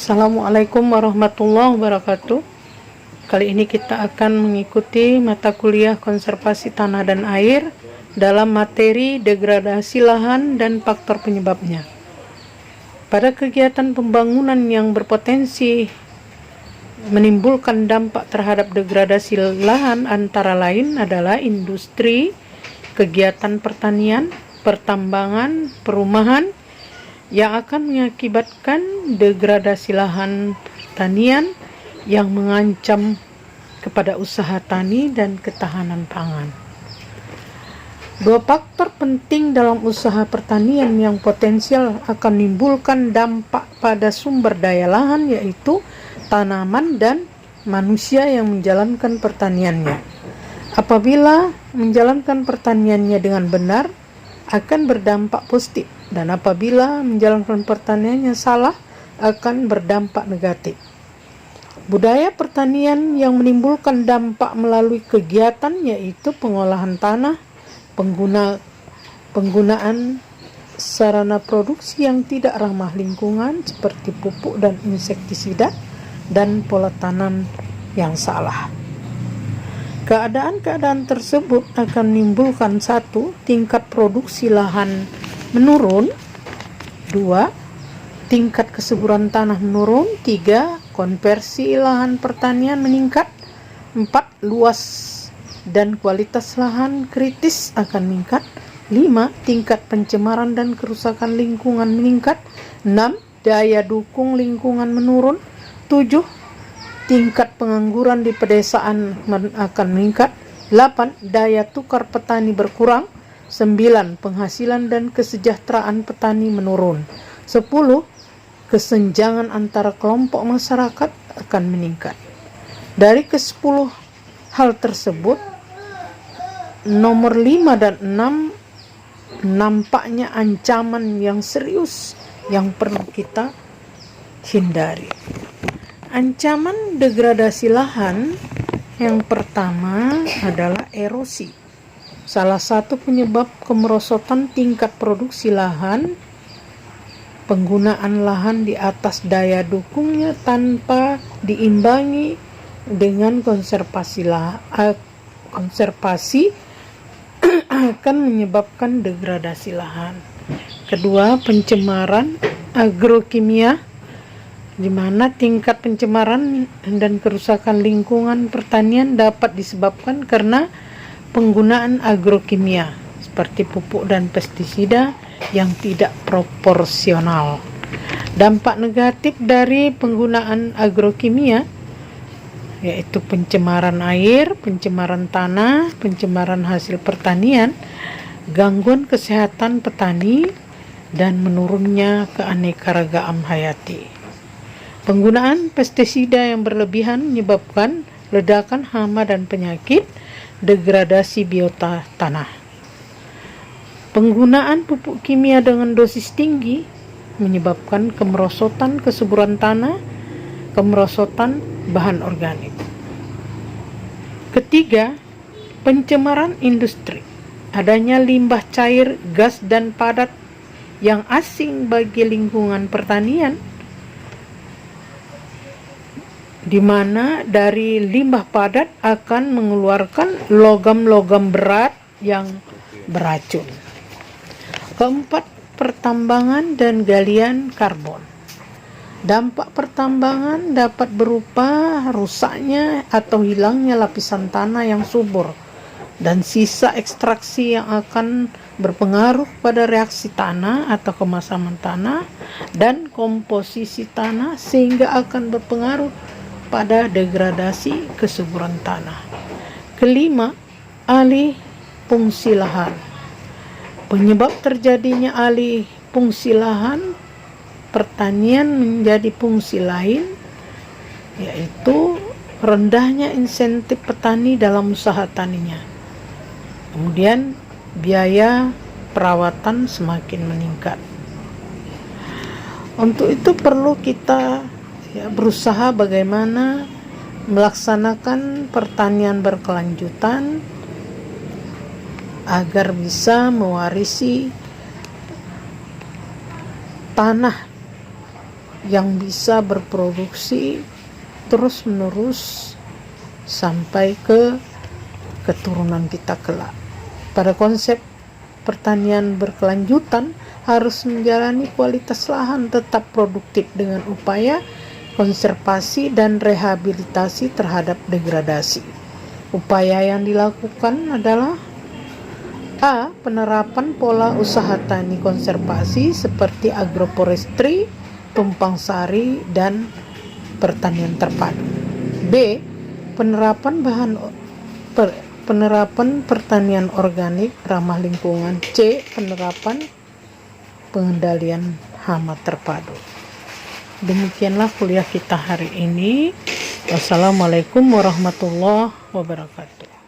Assalamualaikum warahmatullahi wabarakatuh. Kali ini kita akan mengikuti mata kuliah konservasi tanah dan air dalam materi degradasi lahan dan faktor penyebabnya. Pada kegiatan pembangunan yang berpotensi menimbulkan dampak terhadap degradasi lahan antara lain adalah industri, kegiatan pertanian, pertambangan, perumahan, yang akan mengakibatkan degradasi lahan pertanian yang mengancam kepada usaha tani dan ketahanan pangan. Dua faktor penting dalam usaha pertanian yang potensial akan menimbulkan dampak pada sumber daya lahan, yaitu tanaman dan manusia yang menjalankan pertaniannya. Apabila menjalankan pertaniannya dengan benar, akan berdampak positif, dan apabila menjalankan pertaniannya salah, akan berdampak negatif. Budaya pertanian yang menimbulkan dampak melalui kegiatan yaitu pengolahan tanah, penggunaan sarana produksi yang tidak ramah lingkungan seperti pupuk dan insektisida, dan pola tanam yang salah. Keadaan-keadaan tersebut akan menimbulkan: 1. Tingkat produksi lahan menurun. 2. Tingkat kesuburan tanah menurun. 3. Konversi lahan pertanian meningkat. 4. Luas dan kualitas lahan kritis akan meningkat. 5. Tingkat pencemaran dan kerusakan lingkungan meningkat. 6. Daya dukung lingkungan menurun. 7. Tingkat pengangguran di pedesaan akan meningkat. 8. Daya tukar petani berkurang. 9. Penghasilan dan kesejahteraan petani menurun. 10. Kesenjangan antara kelompok masyarakat akan meningkat. Dari ke-10 hal tersebut, nomor 5 dan 6 nampaknya ancaman yang serius yang perlu kita hindari. Ancaman degradasi lahan yang pertama adalah erosi. Salah satu penyebab kemerosotan tingkat produksi lahan, penggunaan lahan di atas daya dukungnya tanpa diimbangi dengan konservasi akan menyebabkan degradasi lahan. Kedua, pencemaran agrokimia, di mana tingkat pencemaran dan kerusakan lingkungan pertanian dapat disebabkan karena penggunaan agrokimia seperti pupuk dan pestisida yang tidak proporsional. Dampak negatif dari penggunaan agrokimia yaitu pencemaran air, pencemaran tanah, pencemaran hasil pertanian, gangguan kesehatan petani, dan menurunnya keanekaragaman hayati. Penggunaan pestisida yang berlebihan menyebabkan ledakan hama dan penyakit, degradasi biota tanah. Penggunaan pupuk kimia dengan dosis tinggi menyebabkan kemerosotan kesuburan tanah, kemerosotan bahan organik. Ketiga, pencemaran industri. Adanya limbah cair, gas, dan padat yang asing bagi lingkungan pertanian, di mana dari limbah padat akan mengeluarkan logam-logam berat yang beracun. Keempat, pertambangan dan galian karbon. Dampak pertambangan dapat berupa rusaknya atau hilangnya lapisan tanah yang subur dan sisa ekstraksi yang akan berpengaruh pada reaksi tanah atau kemasaman tanah dan komposisi tanah, sehingga akan berpengaruh pada degradasi kesuburan tanah. Kelima, alih fungsi lahan. Penyebab terjadinya alih fungsi lahan pertanian menjadi fungsi lain yaitu rendahnya insentif petani dalam usaha taninya. Kemudian biaya perawatan semakin meningkat. Untuk itu perlu kita berusaha bagaimana melaksanakan pertanian berkelanjutan agar bisa mewarisi tanah yang bisa berproduksi terus-menerus sampai ke keturunan kita kelak. Pada konsep pertanian berkelanjutan harus menjalani kualitas lahan tetap produktif dengan upaya konservasi dan rehabilitasi terhadap degradasi. Upaya yang dilakukan adalah A. Penerapan pola usaha tani konservasi seperti agroforestry, tumpang sari, dan pertanian terpadu. B. Penerapan pertanian organik ramah lingkungan. C. Penerapan pengendalian hama terpadu. Demikianlah kuliah kita hari ini. Wassalamualaikum warahmatullahi wabarakatuh.